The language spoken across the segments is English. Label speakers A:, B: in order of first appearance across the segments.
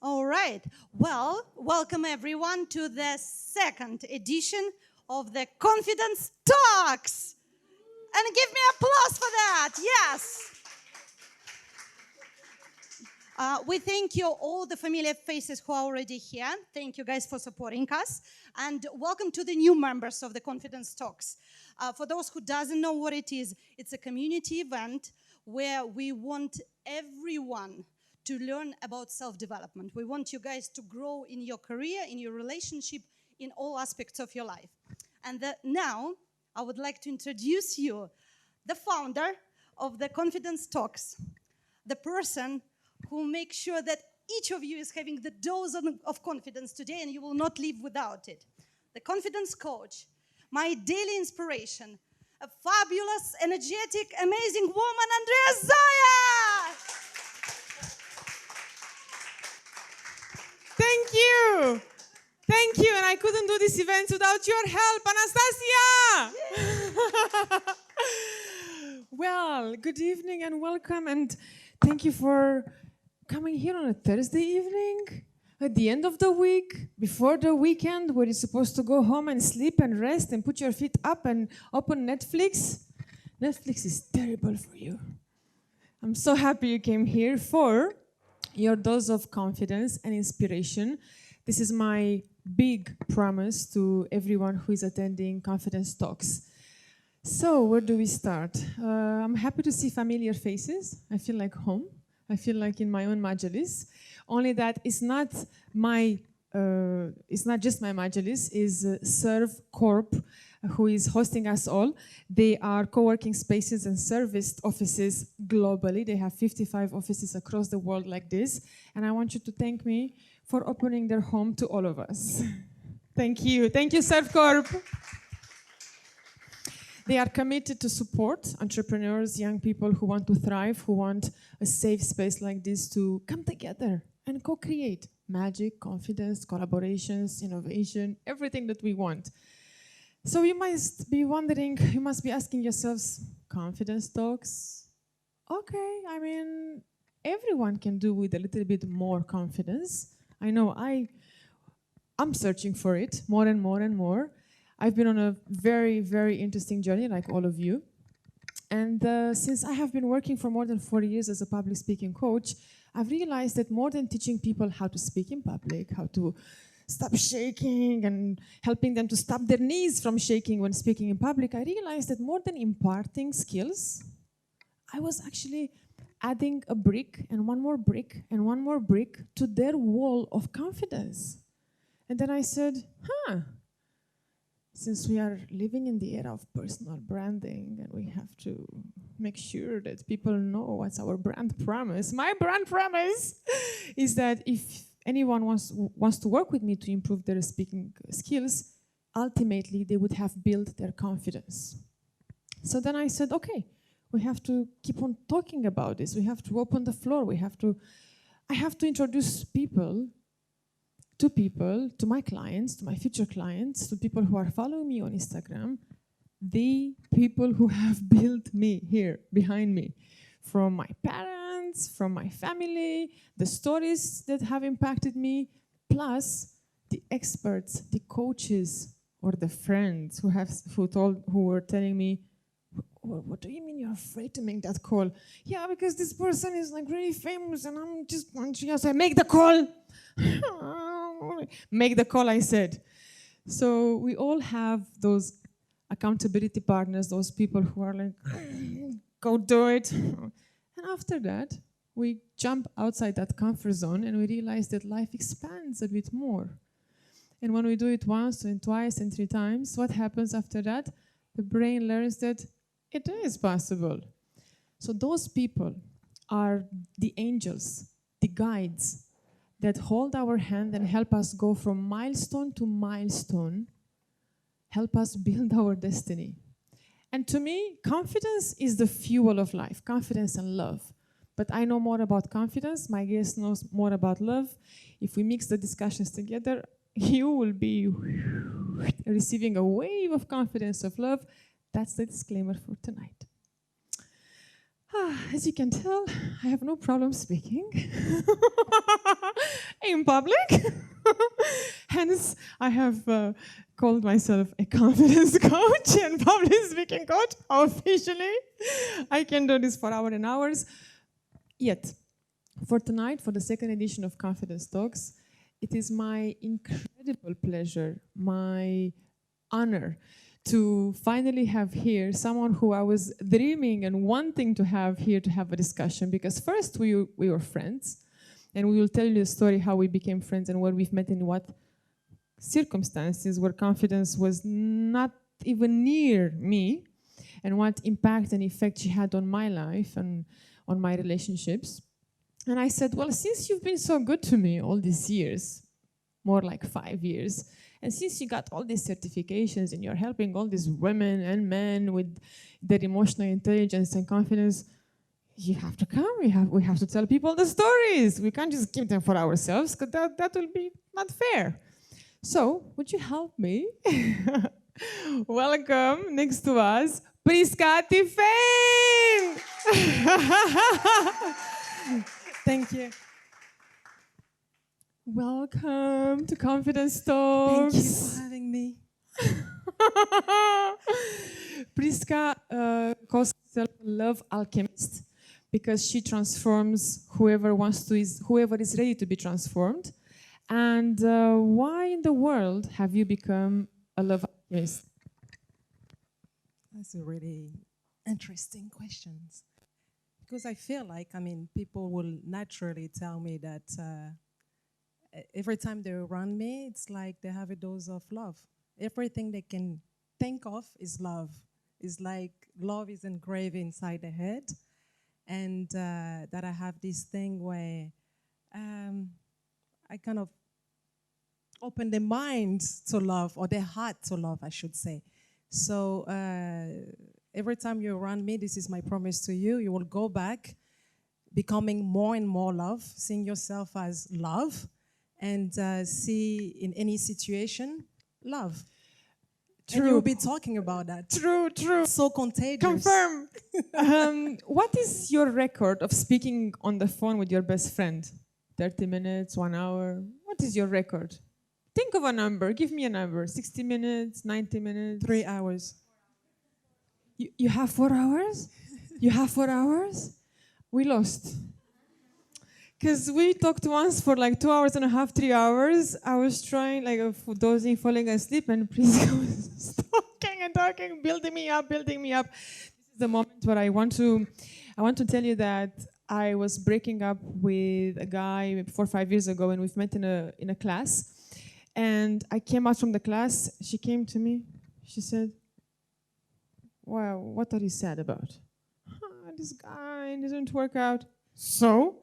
A: All right. Well, welcome everyone to the second edition of the Confidence Talks. And give me applause for that. Yes. We thank you, all the familiar faces who are already here. Thank you guys for supporting us. And welcome to the new members of the Confidence Talks. For those who doesn't know what it is, it's a community event where we want everyone to learn about self-development. We want you guys to grow in your career, in your relationship, in all aspects of your life. And now, I would like to introduce you the founder of the Confidence Talks, the person who makes sure that each of you is having the dose of confidence today and you will not leave without it. The confidence coach, my daily inspiration, a fabulous, energetic, amazing woman, Andreea Zoia!
B: Thank you. Thank you. And I couldn't do this event without your help, Anastasia. Well, good evening and welcome. And thank you for coming here on a Thursday evening, at the end of the week, before the weekend, where you're supposed to go home and sleep and rest and put your feet up and open Netflix. Netflix is terrible for you. I'm so happy you came here for your dose of confidence and inspiration. This is my big promise to everyone who is attending Confidence Talks. So, where do we start? I'm happy to see familiar faces. I feel like home. I feel like in my own majalis. Only that it's not just my majalis. Is Serve Corp, who is hosting us all. They are co-working spaces and service offices globally. They have 55 offices across the world like this. And I want you to thank me for opening their home to all of us. Thank you. Thank you, Serve Corp. They are committed to support entrepreneurs, young people who want to thrive, who want a safe space like this to come together and co-create magic, confidence, collaborations, innovation, everything that we want. So you must be wondering, you must be asking yourselves, confidence talks? Okay, I mean, everyone can do with a little bit more confidence. I know I'm searching for it more and more and more. I've been on a very, very interesting journey, like all of you. And since I have been working for more than 4 years as a public speaking coach, I've realized that more than teaching people how to speak in public, how to stop shaking and helping them to stop their knees from shaking when speaking in public, I realized that more than imparting skills, I was actually adding a brick and one more brick and one more brick to their wall of confidence. And then I said, since we are living in the era of personal branding and we have to make sure that people know what's our brand promise, my brand promise is that if anyone wants to work with me to improve their speaking skills, ultimately they would have built their confidence. So then I said, okay, we have to keep on talking about this. We have to open the floor. I have to introduce people, to my clients, to my future clients, to people who are following me on Instagram, the people who have built me here behind me, from my parents, from my family, the stories that have impacted me, plus the experts, the coaches, or the friends who were telling me, what do you mean you're afraid to make that call? Yeah, because this person is like really famous and I'm just punching out. I make the call. Make the call, I said. So we all have those accountability partners, those people who are like, go do it. And after that, we jump outside that comfort zone and we realize that life expands a bit more. And when we do it once and twice and 3 times, what happens after that? The brain learns that it is possible. So those people are the angels, the guides that hold our hand and help us go from milestone to milestone, help us build our destiny. And to me, confidence is the fuel of life, confidence and love. But I know more about confidence, my guest knows more about love. If we mix the discussions together, you will be receiving a wave of confidence, of love. That's the disclaimer for tonight. As you can tell, I have no problem speaking in public. Hence, I have called myself a confidence coach and public speaking coach officially. I can do this for hours and hours. Yet, for tonight, for the second edition of Confidence Talks, it is my incredible pleasure, my honor to finally have here someone who I was dreaming and wanting to have here to have a discussion, because first we were friends, and we will tell you the story how we became friends and where we've met in what circumstances where confidence was not even near me, and what impact and effect she had on my life and on my relationships. And I said, well, since you've been so good to me all these years, more like 5 years, and since you got all these certifications and you're helping all these women and men with their emotional intelligence and confidence, you have to come. We have to tell people the stories. We can't just keep them for ourselves, because that will be not fair. So, would you help me? Welcome next to us, Priska Tifain!
C: Thank you.
B: Welcome to Confidence
C: Thank you
B: Talks.
C: for having me.
B: Priska calls herself a love alchemist because she transforms whoever is ready to be transformed. And why in the world have you become a love alchemist?
C: That's a really interesting question. Because I feel like, people will naturally tell me that every time they're around me, it's like they have a dose of love. Everything they can think of is love. It's like love is engraved inside the head. And that I have this thing where I kind of open their mind to love, or their heart to love, I should say. So every time you're around me, this is my promise to you, you will go back becoming more and more love, seeing yourself as love, and see in any situation, love.
B: True.
C: And you'll be talking about that.
B: True.
C: So contagious.
B: Confirm. What is your record of speaking on the phone with your best friend? 30 minutes, 1 hour? What is your record? Think of a number. Give me a number. 60 minutes, 90 minutes?
C: 3 hours.
B: You have 4 hours? You have 4 hours? We lost. Because we talked once for like 2.5 hours, 3 hours. I was trying, like, dozing, falling asleep, and Priska was talking and talking, building me up. This is the moment where I want to tell you that I was breaking up with a guy maybe 4 or 5 years ago, and we've met in a class. And I came out from the class. She came to me. She said, "Wow, what are you sad about?" This guy doesn't work out. So?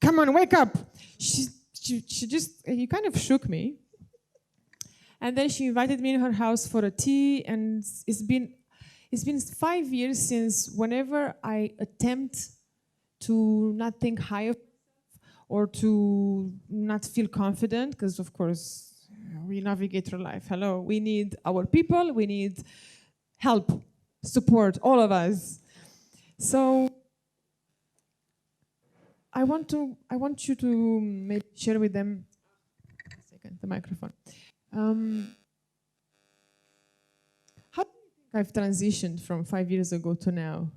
B: Come on, wake up. She just, he kind of shook me. And then she invited me in her house for a tea, and it's been 5 years since whenever I attempt to not think high of or to not feel confident, because of course we navigate through life. Hello, we need our people, we need help, support, all of us. So I want you to maybe share with them. A second, the microphone. How do you think I've transitioned from 5 years ago to now?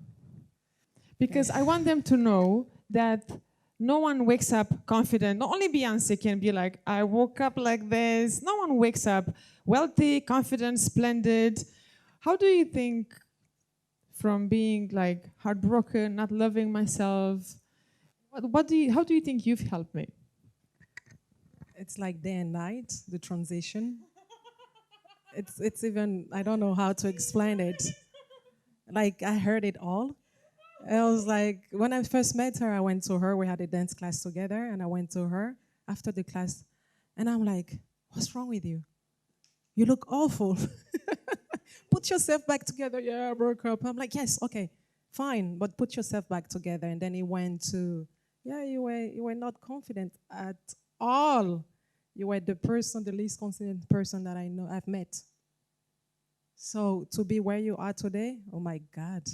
B: Because I want them to know that no one wakes up confident. Not only Beyonce can be like, I woke up like this. No one wakes up wealthy, confident, splendid. How do you think from being like heartbroken, not loving myself, how do you think you've helped me?
C: It's like day and night, the transition. It's even, I don't know how to explain it. Like, I heard it all. I was like, when I first met her, I went to her. We had a dance class together, and I went to her after the class. And I'm like, what's wrong with you? You look awful. Put yourself back together. Yeah, I broke up. I'm like, yes, okay, fine, but put yourself back together. And then he went to, yeah, you were not confident at all. You were the least confident person that I've met. So to be where you are today, oh my God,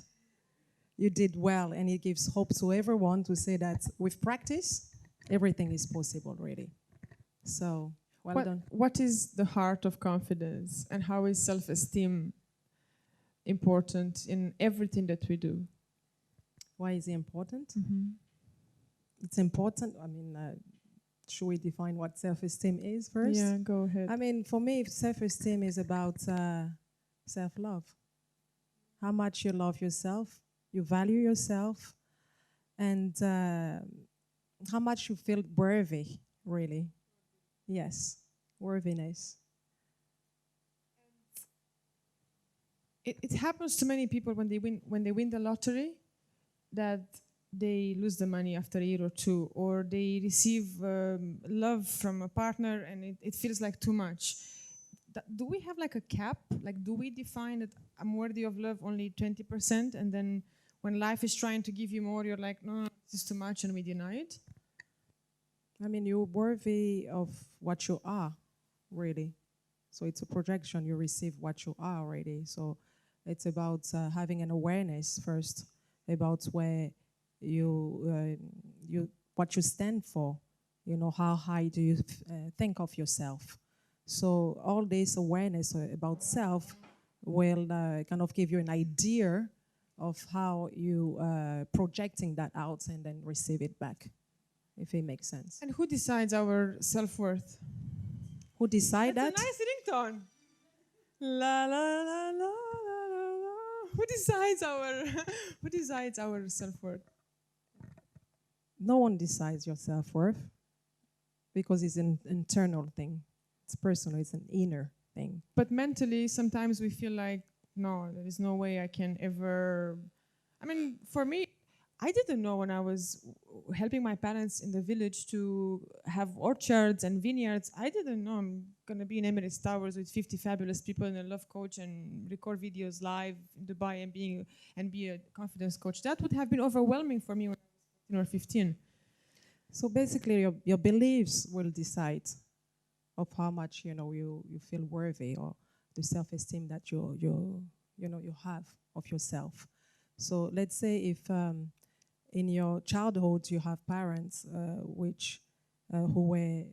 C: you did well, and it gives hope to everyone to say that with practice, everything is possible, really. So, well done.
B: What is the heart of confidence, and how is self-esteem important in everything that we do?
C: Why is it important? It's important. I mean, should we define what self-esteem is first?
B: Yeah, go ahead.
C: I mean, for me, self-esteem is about self-love. How much you love yourself, you value yourself, and how much you feel worthy, really. Yes, worthiness.
B: It happens to many people when they win the lottery, that they lose the money after a year or two, or they receive love from a partner and it feels like too much. Do we have like a cap? Like, do we define that I'm worthy of love only 20%, and then when life is trying to give you more, you're like, no, this is too much, and we deny it?
C: I mean, you're worthy of what you are, really. So it's a projection. You receive what you are already. So it's about having an awareness first about where what you stand for. You know, how high do you think of yourself? So all this awareness about self will kind of give you an idea of how you projecting that out and then receive it back, if it makes sense.
B: And who decides our self-worth?
C: Who decide that?
B: That's a nice ringtone. La la la la la la la. Who decides our self-worth?
C: No one decides your self-worth because it's an internal thing. It's personal, it's an inner thing.
B: But mentally, sometimes we feel like, no, there is no way I can ever... I mean, for me, I didn't know when I was helping my parents in the village to have orchards and vineyards. I didn't know I'm going to be in Emirates Towers with 50 fabulous people and a love coach and record videos live in Dubai and be a confidence coach. That would have been overwhelming for me when I was 14 or 15.
C: So basically, your beliefs will decide of how much you feel worthy, or the self-esteem that you have of yourself. So let's say if in your childhood you have parents who were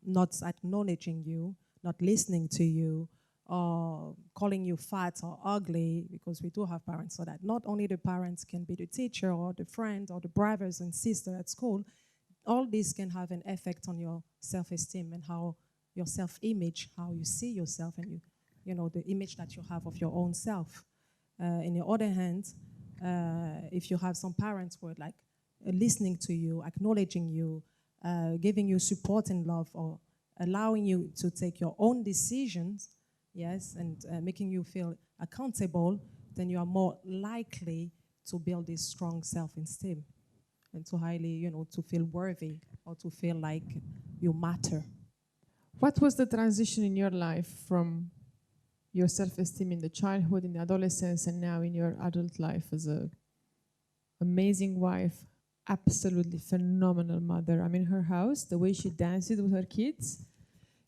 C: not acknowledging you, not listening to you, or calling you fat or ugly, because we do have parents, so that not only the parents can be the teacher or the friend or the brothers and sister at school, all this can have an effect on your self-esteem and how your self-image, how you see yourself, and the image that you have of your own self. On the other hand, if you have some parents who are like listening to you, acknowledging you, giving you support and love, or allowing you to take your own decisions, yes, and making you feel accountable, then you are more likely to build this strong self-esteem and to highly, to feel worthy or to feel like you matter.
B: What was the transition in your life from your self-esteem in the childhood, in the adolescence, and now in your adult life as an amazing wife, absolutely phenomenal mother? I'm in her house, the way she dances with her kids.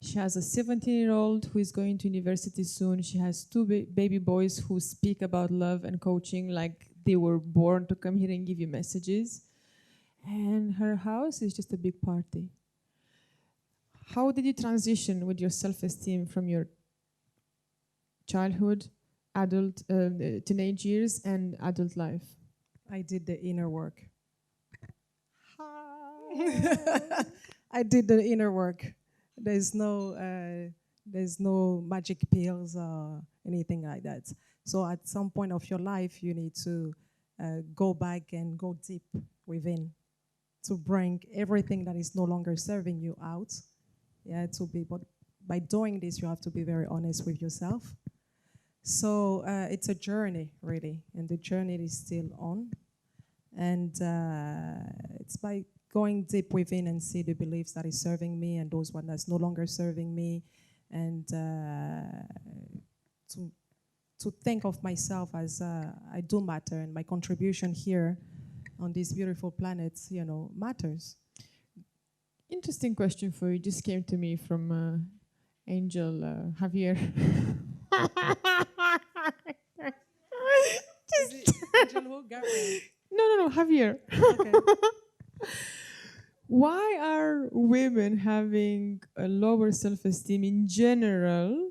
B: She has a 17-year-old who is going to university soon. She has two baby boys who speak about love and coaching like they were born to come here and give you messages. And her house is just a big party. How did you transition with your self-esteem from your childhood, adult, teenage years, and adult life?
C: I did the inner work. I did the inner work. There's no magic pills or anything like that. So at some point of your life, you need to go back and go deep within to bring everything that is no longer serving you out. Yeah, but by doing this, you have to be very honest with yourself. So it's a journey, really, and the journey is still on. And it's by going deep within and see the beliefs that is serving me and those one that's no longer serving me, and to think of myself as I do matter, and my contribution here on this beautiful planet, matters.
B: Interesting question for you. Just came to me from Angel Javier.
C: Is it Angel who? Gabriel?
B: No, Javier.
C: Okay.
B: Why are women having a lower self-esteem in general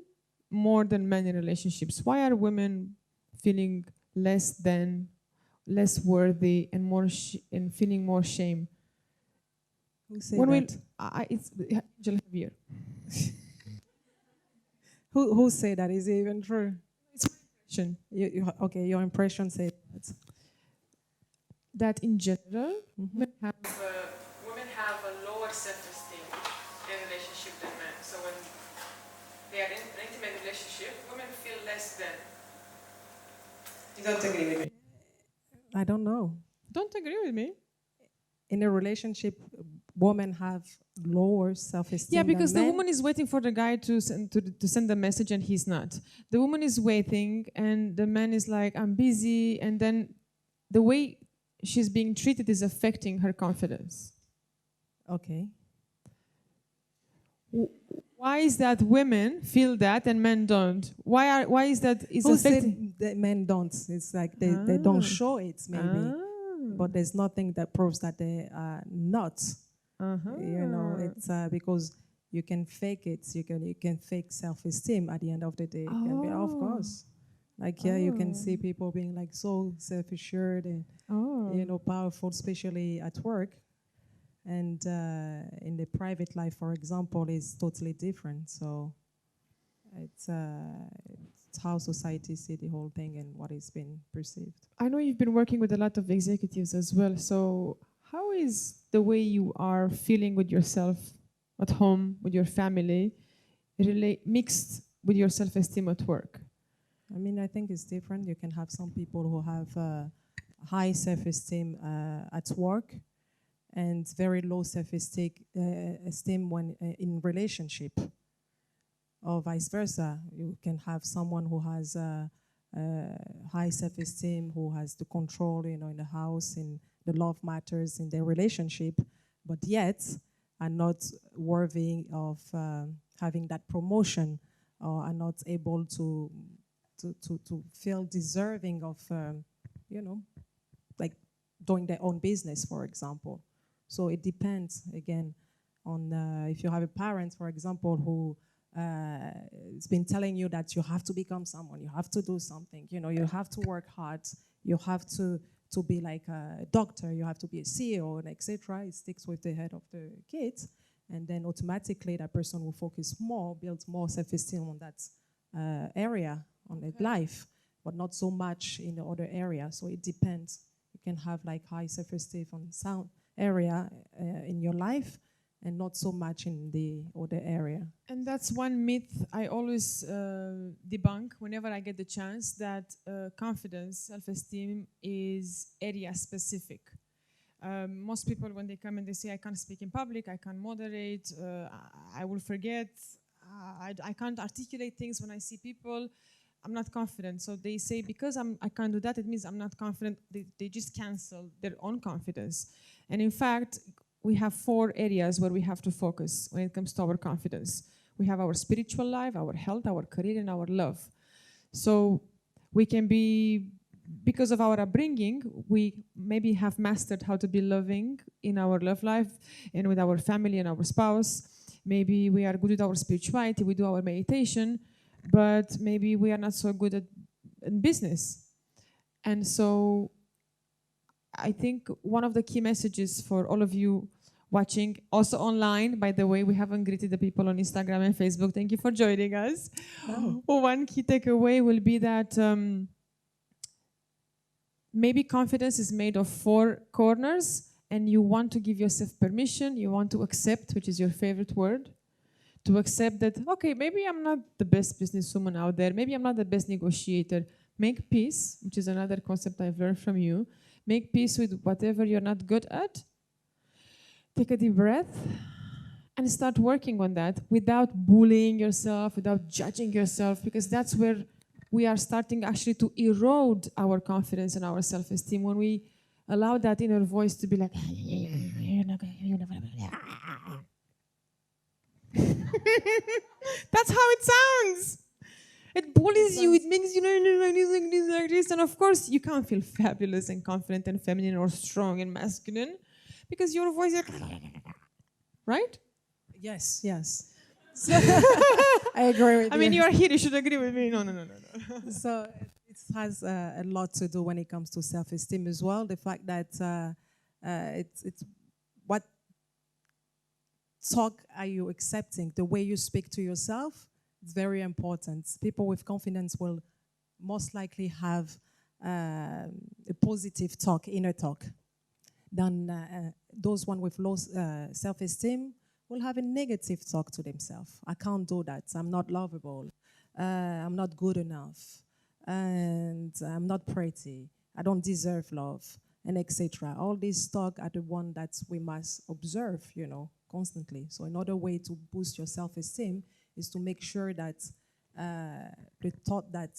B: more than men in relationships? Why are women feeling less than, less worthy, and and feeling more shame?
C: Who said
B: When we,
C: that?
B: it's Angel Javier.
C: Who said that? Is it even true?
B: It's my impression
C: Okay, your impression said that.
B: that in general, women have a lower self-esteem in relationship than men. So when they are in an intimate relationship, women feel less than. You don't agree with me?
C: I don't know.
B: Don't agree with me?
C: In a relationship, women have lower self-esteem.
B: Yeah, because the
C: than men.
B: woman is waiting for the guy to send the message and he's not. The woman is waiting and the man is like, I'm busy. And then the way she's being treated is affecting her confidence.
C: Okay.
B: Why is that women feel that and men don't? Why is that? Is
C: Who
B: affecting?
C: said that men don't? It's like they don't show it, maybe. But there's nothing that proves that they are not. You know, it's because you can fake it. You can fake self-esteem at the end of the day. It can be, of course. Like here, you can see people being like so self-assured and powerful, especially at work. And in the private life, for example, is totally different. So it's how society see the whole thing and what is being perceived.
B: I know you've been working with a lot of executives as well. So how is the way you are feeling with yourself at home, with your family, mixed with your self-esteem at work?
C: I mean, I think it's different. You can have some people who have high self-esteem at work and very low self-esteem when in relationship, or vice versa. You can have someone who has high self-esteem, who has the control, in the house, in the love matters, in their relationship, but yet are not worthy of having that promotion, or are not able to feel deserving of, like doing their own business, for example. So it depends, again, on if you have a parent, for example, who has been telling you that you have to become someone, you have to do something, you have to work hard, you have to be like a doctor, you have to be a CEO, and etc. It sticks with the head of the kids, and then automatically that person will focus more, build more self-esteem on that area, on their life, but not so much in the other area. So it depends. You can have like high self-esteem on some area in your life, and not so much in the other area.
B: And that's one myth I always debunk whenever I get the chance, that confidence, self-esteem is area specific. Most people, when they come and they say, I can't speak in public, I can't moderate, I will forget, I can't articulate things when I see people, I'm not confident. So they say, because I can't do that, it means I'm not confident. They just cancel their own confidence. And in fact, we have 4 areas where we have to focus when it comes to our confidence. We have our spiritual life, our health, our career, and our love. So we can be, because of our upbringing, we maybe have mastered how to be loving in our love life and with our family and our spouse. Maybe we are good with our spirituality, we do our meditation, but maybe we are not so good at in business. And so I think one of the key messages for all of you watching, also online, by the way, we haven't greeted the people on Instagram and Facebook. Thank you for joining us. One key takeaway will be that maybe confidence is made of 4 corners, and you want to give yourself permission, you want to accept, which is your favorite word, to accept that, okay, maybe I'm not the best businesswoman out there, maybe I'm not the best negotiator. Make peace, which is another concept I've learned from you. Make peace with whatever you're not good at. Take a deep breath and start working on that without bullying yourself, without judging yourself, because that's where we are starting actually to erode our confidence and our self-esteem, when we allow that inner voice to be like, that's how it sounds. It bullies you. It makes you like this, like this. And of course, you can't feel fabulous and confident and feminine or strong and masculine because your voice is right?
C: Yes, yes. So I agree with you.
B: I mean, you are here. You should agree with me. No.
C: So it has a lot to do when it comes to self-esteem as well. The fact that it's what talk are you accepting? The way you speak to yourself is very important. People with confidence will most likely have a positive talk, inner talk, than those one with low self-esteem will have a negative talk to themselves. I can't do that. I'm not lovable. I'm not good enough. And I'm not pretty. I don't deserve love, and etc. All these talk are the one that we must observe, constantly. So another way to boost your self-esteem is to make sure that the thought that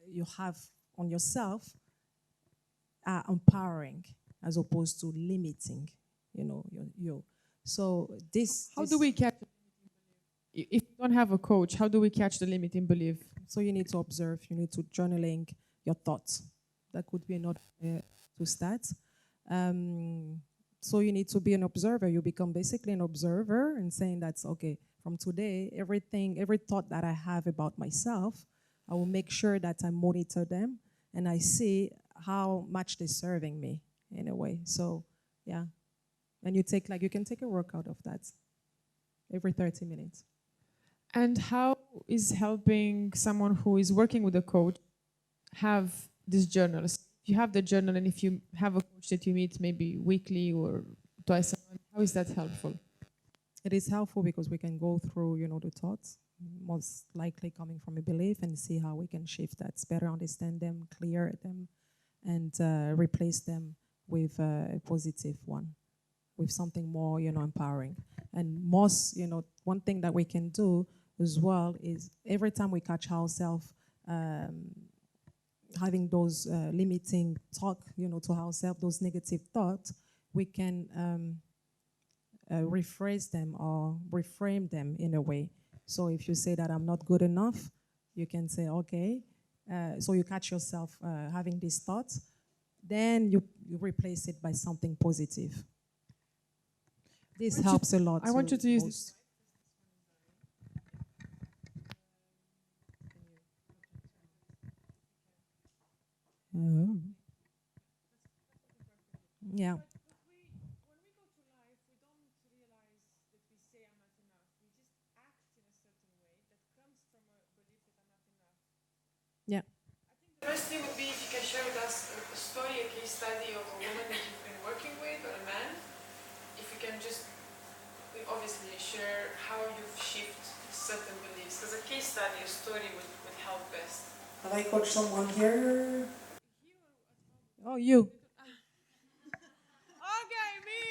C: you have on yourself are empowering as opposed to limiting, you. So
B: How do we catch? If you don't have a coach, how do we catch the limiting belief?
C: So you need to observe. You need to journaling your thoughts. That could be another to start. So you need to be an observer. You become basically an observer and saying that's okay. From today, every thought that I have about myself, I will make sure that I monitor them and I see how much they're serving me in a way. So, yeah. And you can take a workout of that every 30 minutes.
B: And how is helping someone who is working with a coach have this journal? If you have the journal and if you have a coach that you meet maybe weekly or twice a month, how is that helpful?
C: It is helpful because we can go through, the thoughts, most likely coming from a belief, and see how we can shift that, better understand them, clear them, and replace them with a positive one, with something more, empowering. And most, one thing that we can do as well is every time we catch ourselves having those limiting talk, to ourselves, those negative thoughts, we can rephrase them or reframe them in a way. So if you say that I'm not good enough, you can say, okay, so you catch yourself having these thoughts, then you replace it by something positive. This helps a lot.
B: I want you to use this.
C: Yeah. Yeah.
B: The best thing would be if you can share with us a story, a case study of a woman that you've been working with or a man. If you can just obviously share how you've shifted certain beliefs. Because a case study, a story would help best.
C: Have I coached someone here? Oh, you.
B: Okay, me.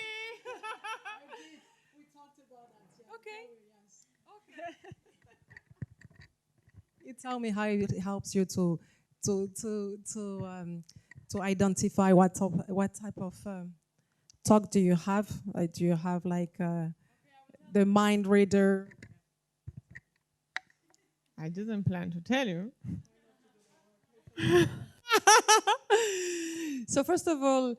C: We talked about that. Yeah.
B: Okay.
C: Yes.
B: Okay.
C: You tell me how it helps you to identify what type of talk do you have? Do you have the mind reader?
B: I didn't plan to tell you. So first of all,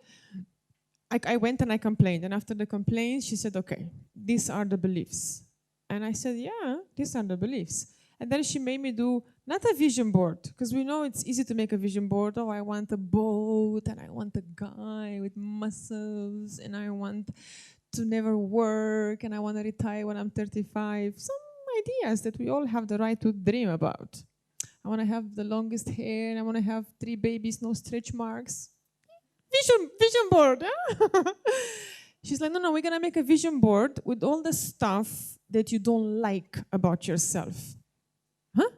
B: I went and I complained. And after the complaint, she said, okay, these are the beliefs. And I said, yeah, these are the beliefs. And then she made me do, not a vision board, because we know it's easy to make a vision board. Oh, I want a boat, and I want a guy with muscles, and I want to never work, and I want to retire when I'm 35. Some ideas that we all have the right to dream about. I want to have the longest hair, and I want to have 3 babies, no stretch marks. Vision board. Huh? She's like, no, we're going to make a vision board with all the stuff that you don't like about yourself. Huh?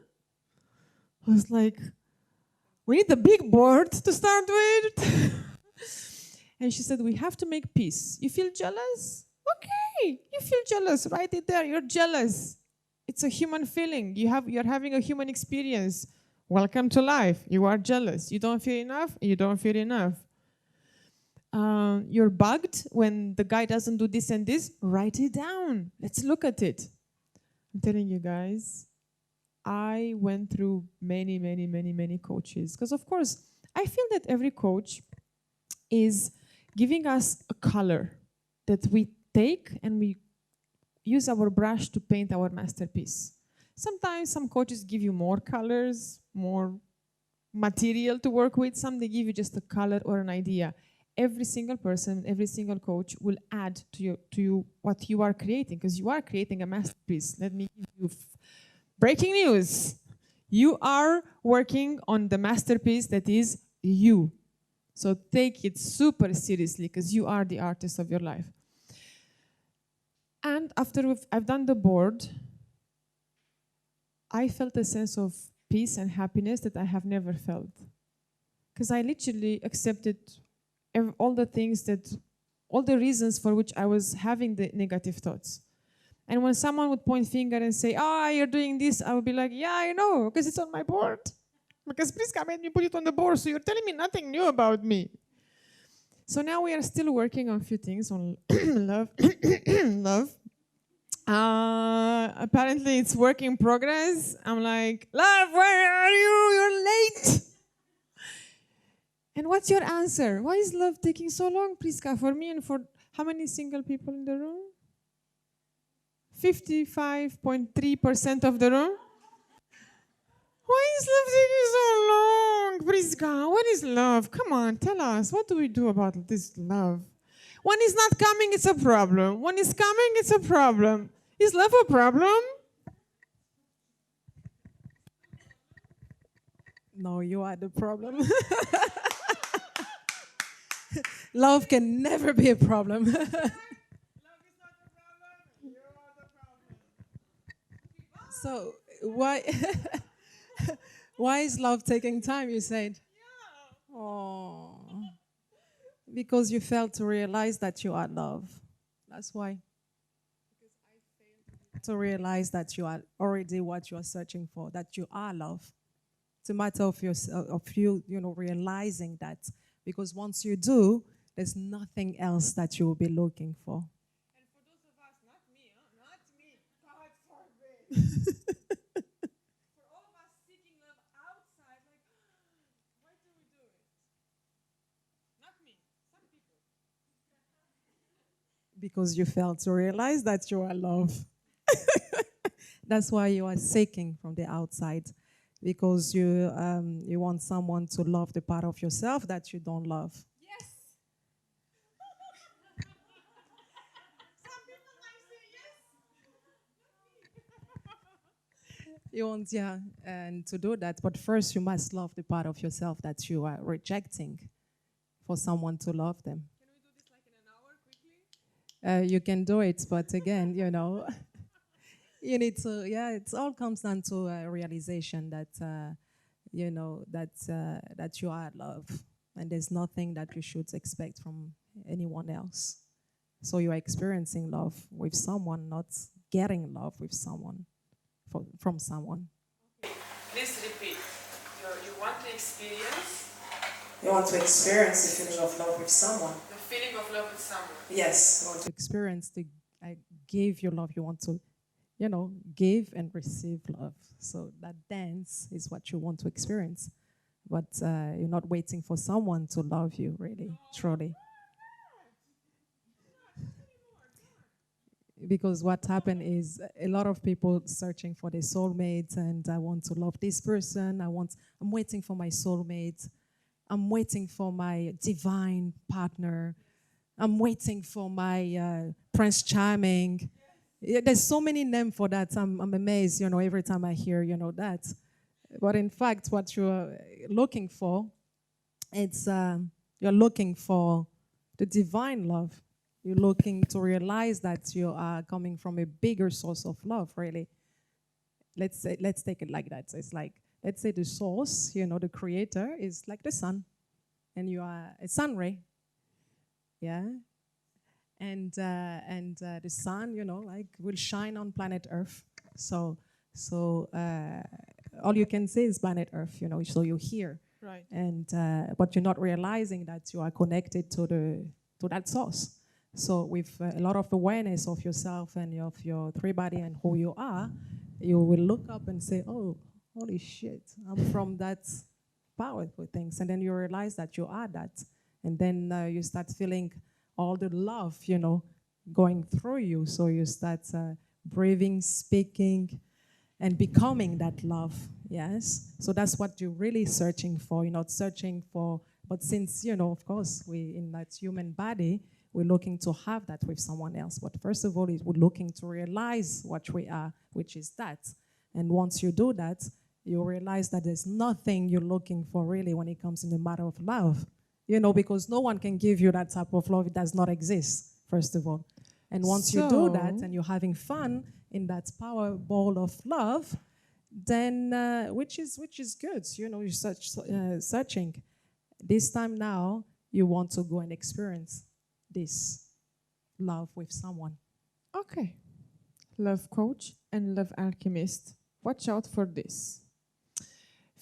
B: I was like, we need a big board to start with. And she said, we have to make peace. You feel jealous? Okay, you feel jealous. Write it there. You're jealous. It's a human feeling. You're having a human experience. Welcome to life. You are jealous. You don't feel enough. You don't feel enough. You're bugged when the guy doesn't do this and this. Write it down. Let's look at it. I'm telling you guys, I went through many, many, many, many coaches. Because, of course, I feel that every coach is giving us a color that we take and we use our brush to paint our masterpiece. Sometimes some coaches give you more colors, more material to work with. Some they give you just a color or an idea. Every single person, every single coach will add to you what you are creating, because you are creating a masterpiece. Let me give you breaking news. You are working on the masterpiece that is you. So take it super seriously, because you are the artist of your life. And after I've done the board, I felt a sense of peace and happiness that I have never felt. Because I literally accepted all the things all the reasons for which I was having the negative thoughts. And when someone would point finger and say, you're doing this, I would be like, yeah, I know, because it's on my board. Because Priska made me put it on the board, so you're telling me nothing new about me. So now we are still working on a few things on love. Love. Apparently it's work in progress. I'm like, love, where are you? You're late. And what's your answer? Why is love taking so long, Priska? For me and for how many single people in the room? 55.3% of the room. Why is love taking so long, Priska? What is love? Come on, tell us. What do we do about this love? When it's not coming, it's a problem. When it's coming, it's a problem. Is love a problem?
C: No, you are the problem. Love can never be a problem.
B: Love is not a problem. You are the problem.
C: So why is love taking time, you said?
B: Yeah.
C: Oh. Because you failed to realize that you are love. That's why. Because I failed to realize that you are already what you are searching for, that you are love. It's a matter of you realizing that. Because once you do, there's nothing else that you will be looking for.
B: And for those of us, not me, God forbid. For all of us seeking love outside, like, why do we do it? Not me, some people.
C: Because you failed to realize that you are love. That's why you are seeking from the outside. Because you want someone to love the part of yourself that you don't love.
B: Yes. Some people might say yes.
C: You want, and to do that. But first, you must love the part of yourself that you are rejecting for someone to love them.
B: Can we do this like in an hour quickly?
C: You can do it, but again, you need to, it all comes down to a realization that, that you are love. And there's nothing that you should expect from anyone else. So you are experiencing love with someone, not getting love with someone, from someone.
B: Okay. Please repeat. You want to experience?
C: You want to experience the feeling of love with someone.
B: The feeling of love with someone.
C: Yes. You want to experience I give you love. You want to, give and receive love. So that dance is what you want to experience. But you're not waiting for someone to love you, really, truly. Because what happened is a lot of people searching for their soulmate, and I want to love this person. I'm waiting for my soulmate. I'm waiting for my divine partner. I'm waiting for my Prince Charming. Yeah, there's so many names for that. I'm amazed, every time I hear, that. But in fact, what you're looking for, it's you're looking for the divine love. You're looking to realize that you are coming from a bigger source of love, really. Let's take it like that. So it's like, let's say the source, the creator is like the sun, and you are a sun ray. Yeah. And the sun, will shine on planet Earth. So all you can see is planet Earth, so you're here.
B: Right.
C: And but you're not realizing that you are connected to that source. So with a lot of awareness of yourself and of your three body and who you are, you will look up and say, oh, holy shit, I'm from that powerful things. And then you realize that you are that. And then you start feeling all the love, going through you. So you start breathing, speaking, and becoming that love. Yes. So that's what you're really searching for. You're not searching for, but since, of course, we in that human body, we're looking to have that with someone else. But first of all, we're looking to realize what we are, which is that. And once you do that, you realize that there's nothing you're looking for really when it comes in the matter of love. Because no one can give you that type of love. It does not exist, first of all. And once you do that and you're having fun in that power ball of love, then which is good. You're searching. This time now, you want to go and experience this love with someone.
B: Okay. Love coach and love alchemist. Watch out for this.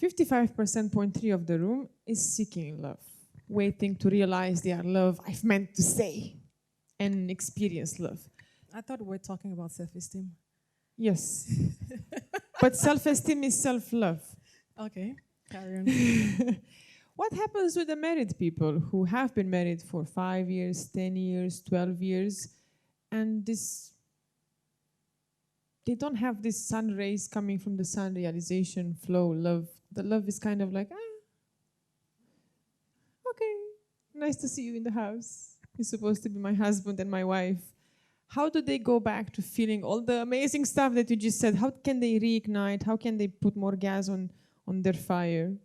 B: 55.3% of the room is seeking love, waiting to realize they are love. I've meant to say and experience love.
C: I thought we were talking about self-esteem.
B: Yes. But self-esteem is self-love.
C: Okay, carry on.
B: What happens with the married people who have been married for 5 years, 10 years, 12 years, and they don't have this sun rays coming from the sun realization, flow, love. The love is kind of like, okay, nice to see you in the house. You're supposed to be my husband and my wife. How do they go back to feeling all the amazing stuff that you just said? How can they reignite? How can they put more gas on their fire?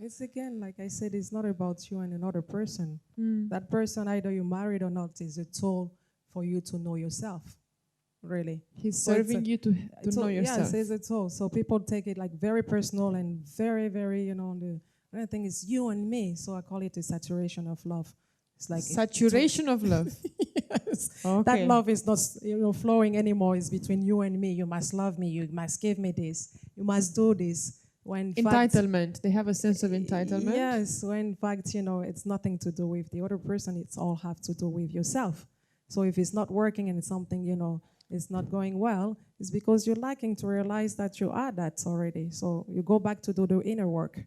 C: It's again, like I said, it's not about you and another person.
B: Mm.
C: That person, either you're married or not, is a tool for you to know yourself, really.
B: He's
C: So
B: serving you to know yourself.
C: Yes, it's a tool. So people take it like very personal and very, very, the thing is you and me. So I call it a saturation of love. It's like
B: saturation of love.
C: Yes.
B: Okay.
C: That love is not flowing anymore. It's between you and me. You must love me. You must give me this. You must do this. When
B: Entitlement. They have a sense of entitlement.
C: Yes, when in fact, it's nothing to do with the other person. It's all have to do with yourself. So if it's not working and it's something, it's not going well, it's because you're lacking to realize that you are that already. So you go back to do the inner work.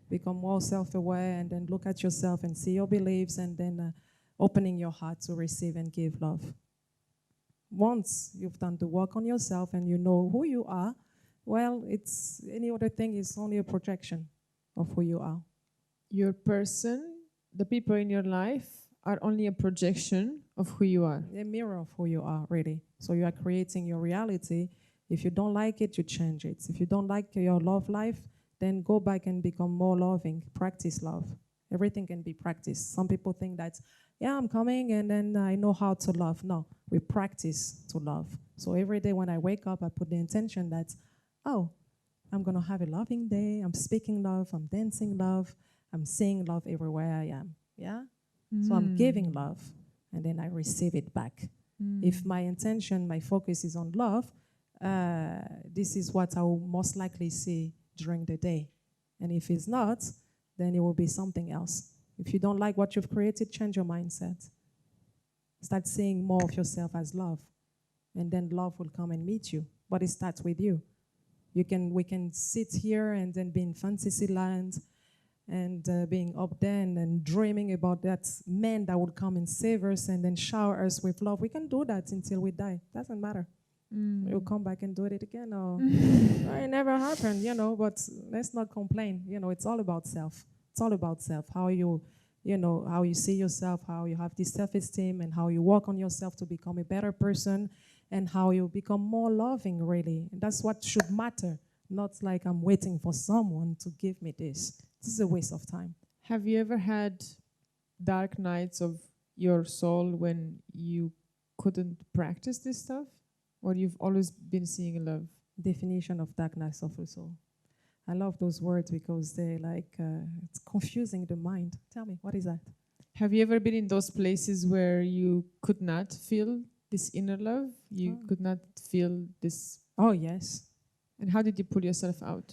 C: Become more self-aware and then look at yourself and see your beliefs and then opening your heart to receive and give love. Once you've done the work on yourself and you know who you are, well, it's any other thing is only a projection of who you are.
B: Your person, the people in your life are only a projection of who you are.
C: A mirror of who you are, really. So you are creating your reality. If you don't like it, you change it. If you don't like your love life, then go back and become more loving. Practice love. Everything can be practiced. Some people think that, yeah, I'm coming and then I know how to love. No, we practice to love. So every day when I wake up, I put the intention that, oh, I'm going to have a loving day. I'm speaking love. I'm dancing love. I'm saying love everywhere I am. Yeah? So I'm giving love and then I receive it back. If my intention, my focus is on love, this is what I will most likely see during the day. And if it's not, then it will be something else. If you don't like what you've created, change your mindset. Start seeing more of yourself as love. And then love will come and meet you. But it starts with you. We can sit here and then be in fantasy land and being up there and dreaming about that man that would come and save us and then shower us with love. We can do that until we die. Doesn't matter. We'll come back and do it again. Or it never happened, but let's not complain. It's all about self. It's all about self. How you see yourself, how you have this self-esteem and how you work on yourself to become a better person and how you become more loving, really. And that's what should matter. Not like I'm waiting for someone to give me this. This is a waste of time.
B: Have you ever had dark nights of your soul when you couldn't practice this stuff? Or you've always been seeing love?
C: Definition of darkness of the soul. I love those words because they it's confusing the mind. Tell me, what is that?
B: Have you ever been in those places where you could not feel this inner love? You could not feel this?
C: Oh, yes.
B: And how did you pull yourself out?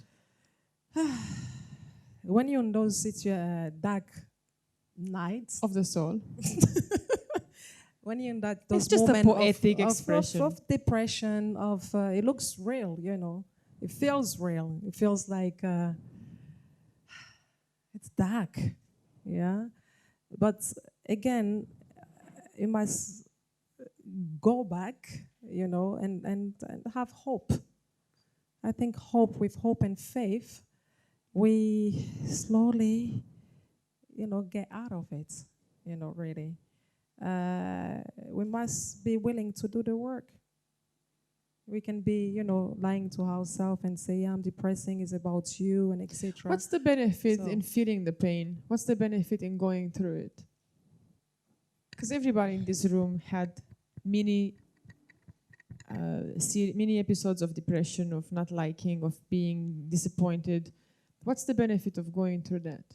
C: When you're in those dark nights
B: of the soul.
C: when you're in that
B: It's
C: those
B: just a
C: moments
B: poetic expression.
C: of depression, it looks real, you know. It feels real. It feels like it's dark, yeah. But again, you must go back, you know, and have hope. I think with hope and faith, we slowly, you know, get out of it, you know, really. We must be willing to do the work. We can be, you know, lying to ourselves and say, yeah, I'm depressing, it's about you, and etc.
B: What's the benefit
C: So-
B: in feeling the pain? What's the benefit in going through it? Because everybody in this room had many many episodes of depression, of not liking, of being disappointed. What's the benefit of going through that?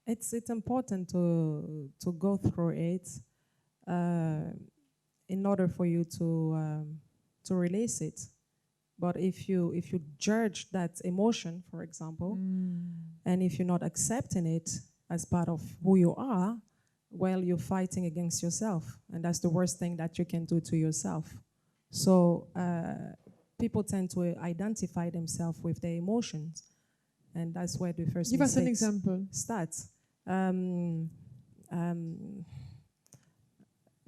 C: It's important to go through it in order for you to release it. But if you judge that emotion, for example, and if you're not accepting it as part of who you are, well, you're fighting against yourself, and that's the worst thing that you can do to yourself. So people tend to identify themselves with their emotions, and that's where the first
B: Give us an
C: mistakes
B: example.
C: starts.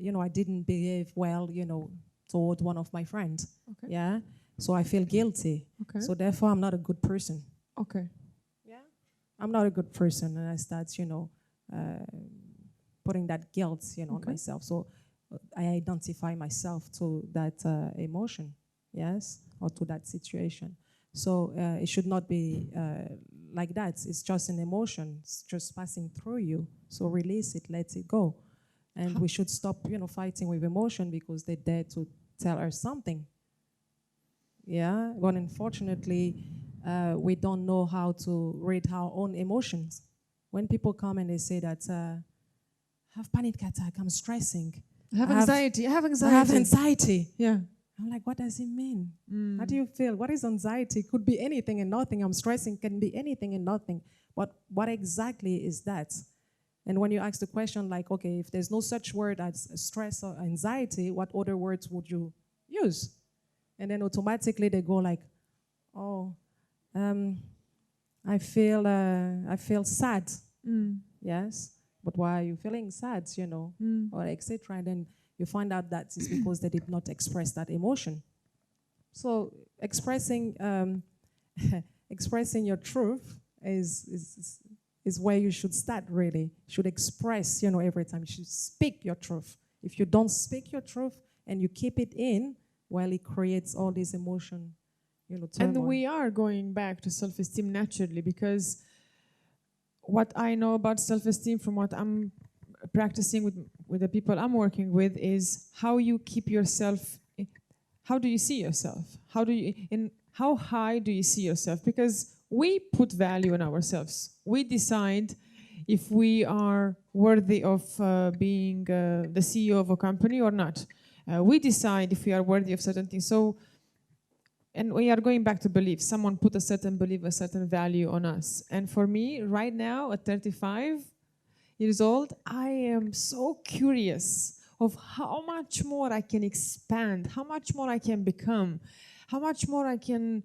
C: You know, I didn't behave well, you know, toward one of my friends.
B: Okay.
C: Yeah. So I feel guilty.
B: Okay.
C: So therefore, I'm not a good person.
B: Okay.
C: Yeah. I'm not a good person, and I start, you know, putting that guilt, you know, on
B: Okay.
C: myself. So I identify myself to that emotion, yes, or to that situation. So it should not be like that. It's just an emotion. It's just passing through you. So release it, let it go. And we should stop, you know, fighting with emotion because they're there to tell us something. Yeah, but unfortunately, we don't know how to read our own emotions. When people come and they say that, I have panic attack, I'm stressing.
B: I have
C: I have-
B: anxiety. I have
C: I
B: anxiety.
C: have anxiety.
B: Yeah.
C: I'm like, what does it mean? How do you feel? What is anxiety? Could be anything and nothing. I'm stressing can be anything and nothing. But what exactly is that? And when you ask the question like, okay, if there's no such word as stress or anxiety, what other words would you use? And then automatically they go like, oh, I feel sad. Yes, but why are you feeling sad? You know, or etc. And then you find out that it's because they did not express that emotion. So expressing expressing your truth is where you should start. Really, you should express. You know, every time you should speak your truth. If you don't speak your truth and you keep it in, well, it creates all this emotion. You know, turmoil.
B: And we are going back to self-esteem naturally, because what I know about self-esteem from what I'm practicing with the people I'm working with is how you keep yourself. How do you see yourself? How high do you see yourself? Because we put value on ourselves. We decide if we are worthy of being the CEO of a company or not. We decide if we are worthy of certain things. So, and we are going back to beliefs. Someone put a certain belief, a certain value on us. And for me, right now, at 35 years old, I am so curious of how much more I can expand, how much more I can become, how much more I can,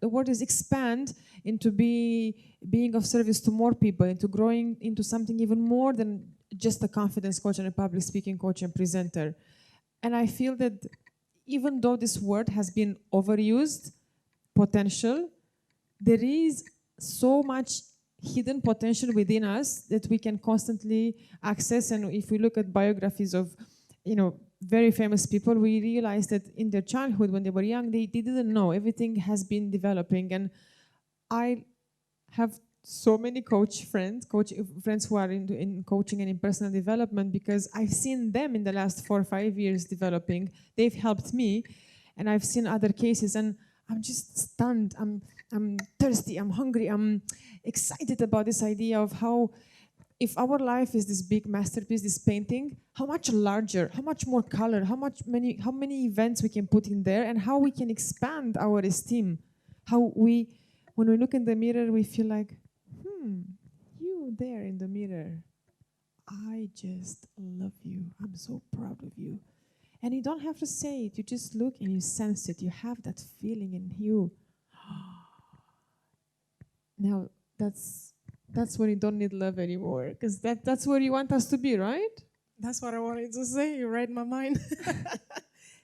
B: the word is expand into being of service to more people, into growing into something even more than just a confidence coach and a public speaking coach and presenter. And I feel that even though this word has been overused, potential, there is so much hidden potential within us that we can constantly access. And if we look at biographies of, very famous people, we realize that in their childhood, when they were young, they didn't know. Everything has been developing. And I have so many friends who are in coaching and in personal development, because I've seen them in the last 4 or 5 years developing. They've helped me, and I've seen other cases, and I'm just stunned. I'm thirsty, I'm hungry, I'm excited about this idea of how, if our life is this big masterpiece, this painting, how much larger, how much more color, how many events we can put in there, and how we can expand our esteem. When we look in the mirror, we feel like, you there in the mirror, I just love you. I'm so proud of you. And you don't have to say it. You just look and you sense it. You have that feeling in you. Now, that's when you don't need love anymore, because that's where you want us to be, right?
C: That's what I wanted to say. You read my mind.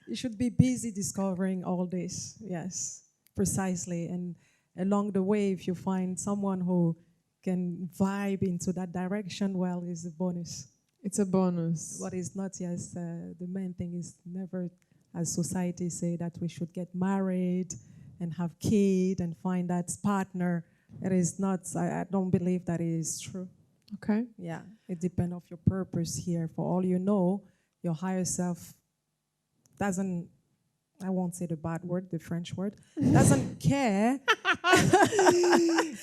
C: You should be busy discovering all this. Yes, precisely. And along the way, if you find someone who can vibe into that direction, well, is a bonus.
B: It's a bonus.
C: What is not, yes, the main thing is never, as society say, that we should get married and have kid and find that partner. It is not, I don't believe that it is true.
B: Okay.
C: Yeah, it depends of your purpose here. For all you know, your higher self doesn't, I won't say the bad word, the French word, doesn't care.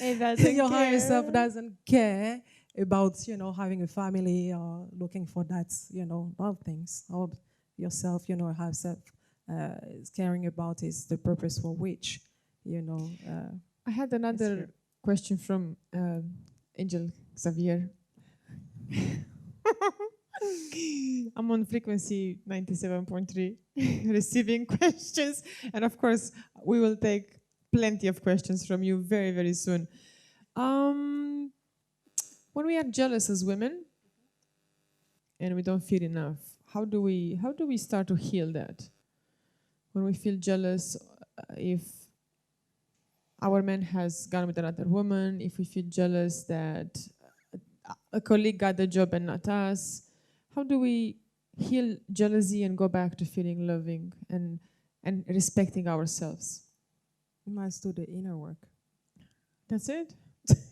B: It doesn't
C: Your higher
B: care.
C: self doesn't care about, having a family or looking for that, love things. All yourself, have self is caring about is the purpose for which,
B: I had another question from Angel Xavier. I'm on frequency 97.3, receiving questions. And of course, we will take plenty of questions from you very, very soon. When we are jealous as women and we don't feel enough, how do we start to heal that? When we feel jealous, if our man has gone with another woman, if we feel jealous that a colleague got the job and not us, how do we heal jealousy and go back to feeling loving and respecting ourselves?
C: you must do the inner work.
B: That's it?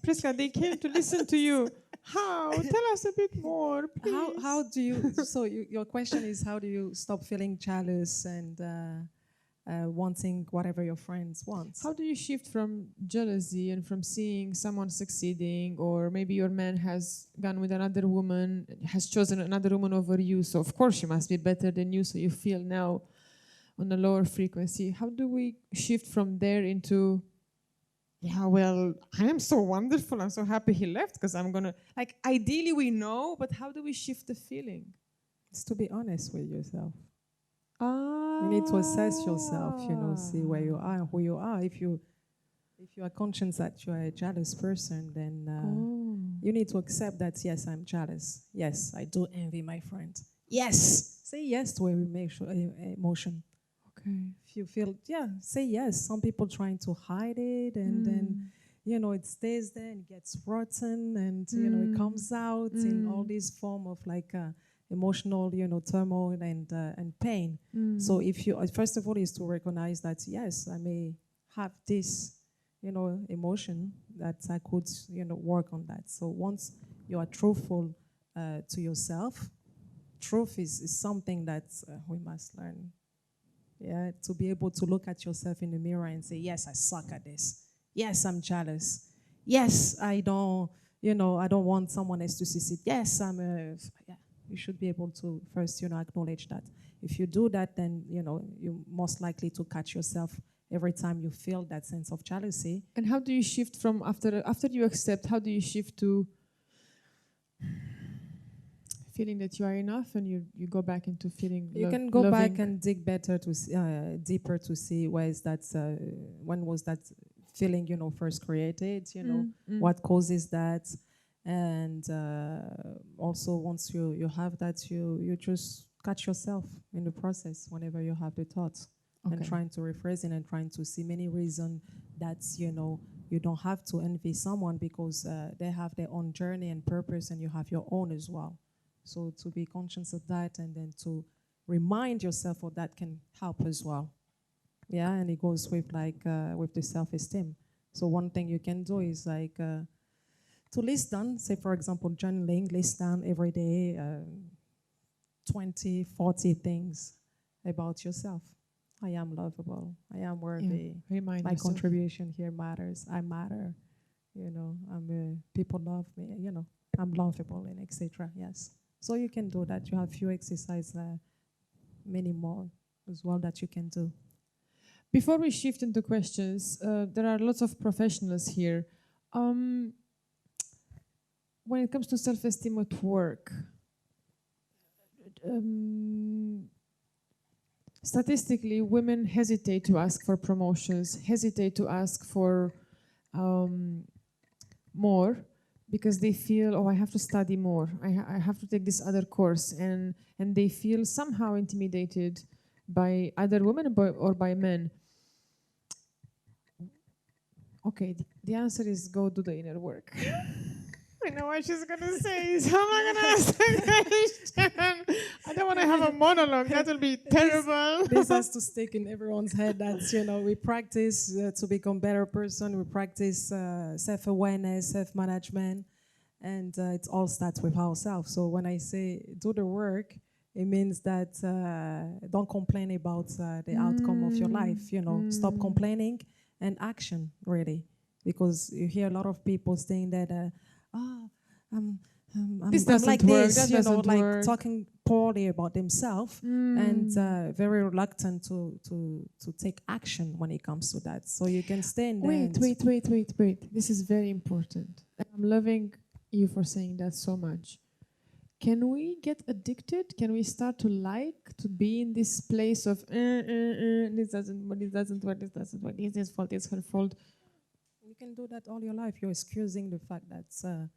B: Priska, they came to listen to you. How? Tell us a bit more, please.
C: How do you, so your question is, how do you stop feeling jealous and wanting whatever your friends want?
B: How do you shift from jealousy and from seeing someone succeeding, or maybe your man has gone with another woman, has chosen another woman over you, so of course she must be better than you, so you feel now on a lower frequency. How do we shift from there into, yeah, well, I am so wonderful, I'm so happy he left because I'm gonna, like, ideally we know, but how do we shift the feeling?
C: It's to be honest with yourself.
B: Ah.
C: You need to assess yourself, see where you are, who you are. If you are conscious that you are a jealous person, then you need to accept that, yes, I'm jealous. Yes, I do envy my friend. Yes, say yes to every emotion.
B: Okay.
C: If you feel, say yes. Some people trying to hide it, and then, it stays there and gets rotten, and, it comes out in all these form of like emotional, turmoil and pain. So if you, first of all, is to recognize that, yes, I may have this, emotion, that I could, work on that. So once you are truthful to yourself, truth is something that we must learn. Yeah, to be able to look at yourself in the mirror and say, yes, I suck at this. Yes, I'm jealous. Yes, I don't want someone else to succeed. Yes, you should be able to first, acknowledge that. If you do that, then, you're most likely to catch yourself every time you feel that sense of jealousy.
B: And how do you shift from after you accept, how do you shift to feeling that you are enough, and you go back into feeling
C: you can go back
B: loving?
C: and dig better to deeper to see where is that when was that feeling first created, what causes that, and also once you have that, you just catch yourself in the process whenever you have the thoughts. Okay. And trying to rephrase it and trying to see many reasons that you don't have to envy someone, because they have their own journey and purpose, and you have your own as well. So to be conscious of that, and then to remind yourself of that, can help as well. Yeah, and it goes with with the self-esteem. So one thing you can do is to list down, say for example, journaling, list down every day 20, 40 things about yourself. I am lovable. I am worthy.
B: Yeah, remind
C: my
B: yourself.
C: contribution here matters. I matter. People love me. I'm lovable, and etc. Yes. So you can do that. You have few exercises, many more as well that you can do.
B: Before we shift into questions, there are lots of professionals here. when it comes to self-esteem at work, um, statistically, women hesitate to ask for promotions, hesitate to ask for um, more, because they feel, oh, I have to study more, I have to take this other course, and they feel somehow intimidated by other women or by men. Okay, the answer is go do the inner work. I know what she's gonna say, so I'm not gonna ask the question. I don't want to have a monologue. That will be terrible.
C: This has to stick in everyone's head. That we practice to become better person. We practice self-awareness, self-management, and it all starts with ourselves. So when I say do the work, it means that don't complain about the outcome of your life. Stop complaining and action, really, because you hear a lot of people saying that, I'm
B: This
C: I'm
B: doesn't
C: like
B: work,
C: this,
B: that doesn't
C: like
B: work.
C: talking poorly about themselves, and very reluctant to take action when it comes to that. So you can stay in there.
B: Wait. This is very important. I'm loving you for saying that so much. Can we get addicted? Can we start to like to be in this place of this doesn't work, this doesn't work, this doesn't work, it's his fault, it's her fault?
C: You can do that all your life. You're excusing the fact that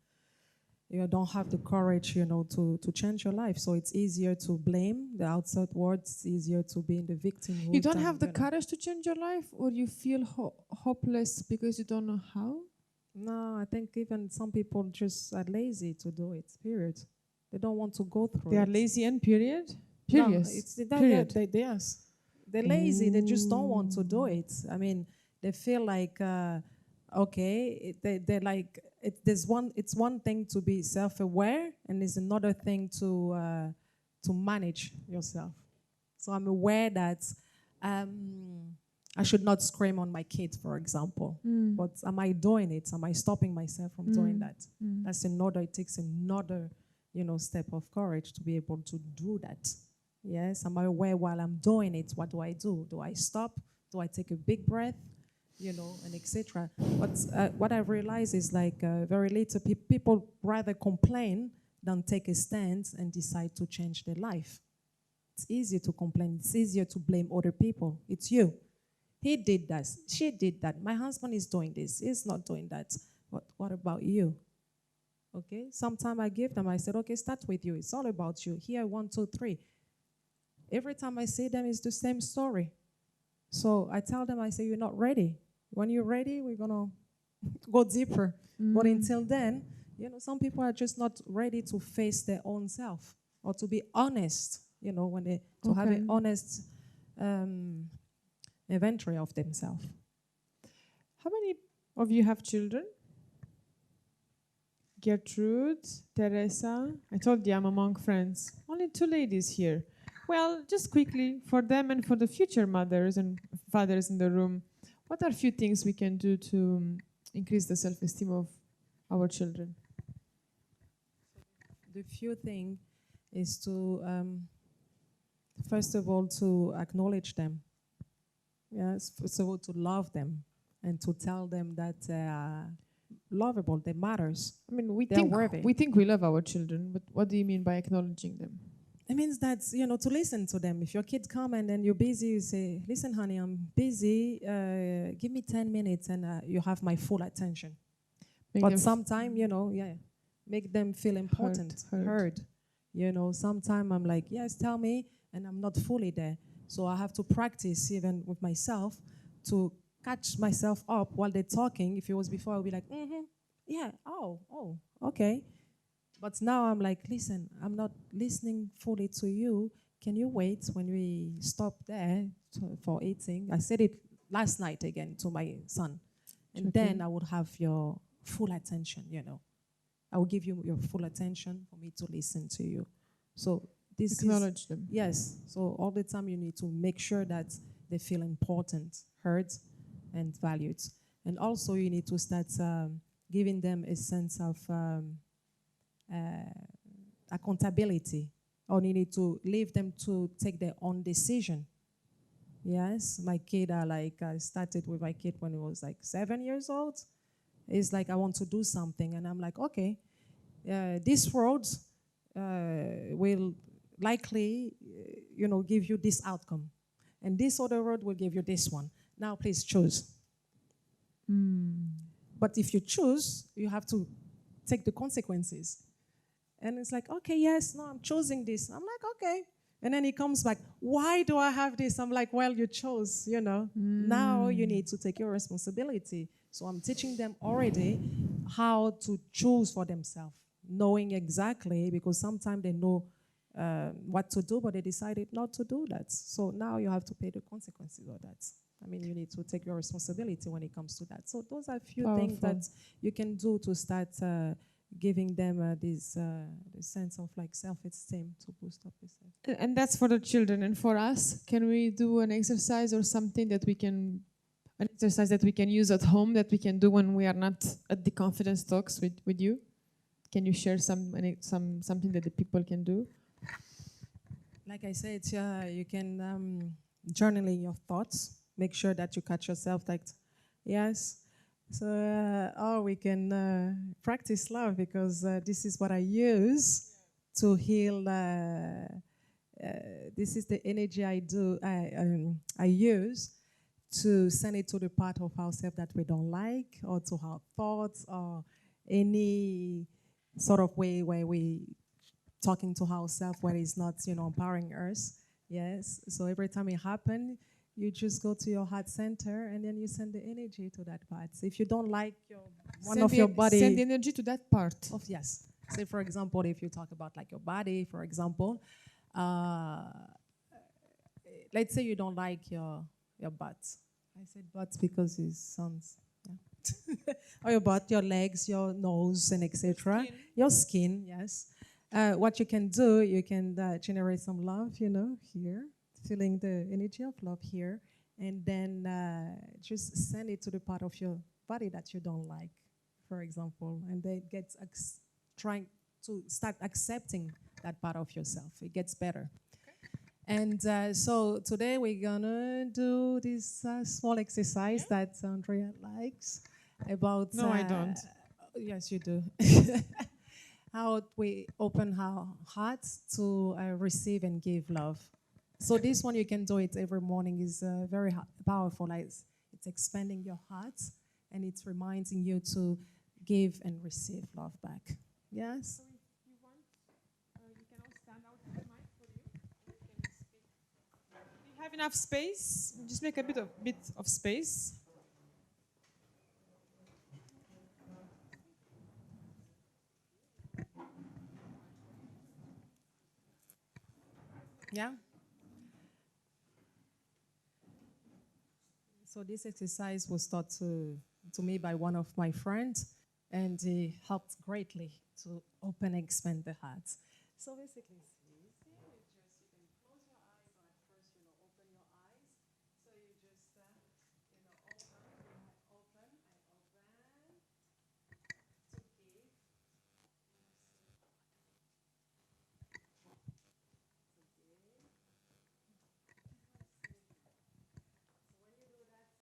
C: you don't have the courage, to change your life. So it's easier to blame the outside world. It's easier to be in the victimhood.
B: You don't have the courage to change your life, or you feel hopeless because you don't know how?
C: No, I think even some people just are lazy to do it, period. They don't want to go through
B: They
C: it.
B: are lazy and period?
C: No,
B: Period.
C: it's
B: Period.
C: yes. They're lazy. They just don't want to do it. I mean, they feel like, they're like, it's one thing to be self-aware, and it's another thing to manage yourself. So I'm aware that I should not scream on my kids, for example. But am I doing it? Am I stopping myself from doing that? That's another, it takes another, step of courage to be able to do that. Yes, am I aware while I'm doing it? What do I do? Do I stop? Do I take a big breath? And etc. But what I realize is like very little people rather complain than take a stand and decide to change their life. It's easier to complain. It's easier to blame other people. It's you. He did that. She did that. My husband is doing this. He's not doing that. What about you? Okay. Sometimes I give them, I said, okay, start with you. It's all about you. Here, 1, 2, 3. Every time I see them, it's the same story. So I tell them, I say, you're not ready. When you're ready, we're going to go deeper. But until then, some people are just not ready to face their own self or to be honest, to have an honest inventory of themselves.
B: How many of you have children? Gertrude, Teresa. I told you I'm among friends. Only 2 ladies here. Well, just quickly, for them and for the future mothers and fathers in the room, what are a few things we can do to increase the self-esteem of our children?
C: The few thing is to, first of all, to acknowledge them. Yes, first of all, to love them and to tell them that they are lovable, they matters.
B: I mean, we
C: worthy.
B: think we love our children, but what do you mean by acknowledging them?
C: It means that, to listen to them. If your kid come and then you're busy, you say, listen, honey, I'm busy. Give me 10 minutes and you have my full attention. But sometimes, make them feel important, heard. Sometimes I'm like, yes, tell me, and I'm not fully there. So I have to practice even with myself to catch myself up while they're talking. If it was before, I'll be like, yeah, oh, okay. But now I'm like, listen, I'm not listening fully to you. Can you wait when we stop there for eating? I said it last night again to my son. And then I would have your full attention, I will give you your full attention for me to listen to you. So this
B: acknowledge them.
C: Yes. So all the time you need to make sure that they feel important, heard, and valued. And also you need to start giving them a sense of accountability, or you need to leave them to take their own decision. Yes, my kid I started with my kid when he was like 7 years old. It's like, I want to do something, and I'm like, okay, this road will likely, give you this outcome, and this other road will give you this one. Now, please choose. But if you choose, you have to take the consequences. And it's like, okay, yes, no, I'm choosing this. I'm like, okay. And then he comes back, why do I have this? I'm like, well, you chose, Now you need to take your responsibility. So I'm teaching them already how to choose for themselves, knowing exactly, because sometimes they know what to do, but they decided not to do that. So now you have to pay the consequences of that. I mean, you need to take your responsibility when it comes to that. So those are a few things that you can do to start giving them this sense of like self-esteem, to boost up yourself.
B: And that's for the children. And for us, can we do an exercise or something that we can, an exercise that we can use at home, that we can do when we are not at the confidence talks with you? Can you share something that the people can do?
C: Like I said, you can journaling your thoughts. Make sure that you catch yourself like, yes. So, or we can practice love, because this is what I use to heal. This is the energy I use to send it to the part of ourselves that we don't like, or to our thoughts, or any sort of way where we talking to ourselves where it's not, empowering us. Yes. So every time it happens, you just go to your heart center and then you send the energy to that part. So if you don't like your body,
B: send the energy to that part.
C: Yes. Say, for example, if you talk about like your body, for example, let's say you don't like your butt. I said butt because it sounds, or your butt, your legs, your nose, and etc. Your skin, yes. What you can do, you can generate some love, here, feeling the energy of love here, and then just send it to the part of your body that you don't like, for example, and then it gets trying to start accepting that part of yourself. It gets better. And so today we're gonna do this small exercise that Andreea likes about.
B: No, I don't.
C: Yes, you do. How we open our hearts to receive and give love. So this one, you can do it every morning, is very powerful. It's expanding your heart, and it's reminding you to give and receive love back. Yes?
B: So if you want, you can all stand out the mic for you. You can speak. Do you have enough space? Just make a bit of space.
C: Yeah? So this exercise was taught to me by one of my friends, and it helped greatly to open and expand the heart. So basically,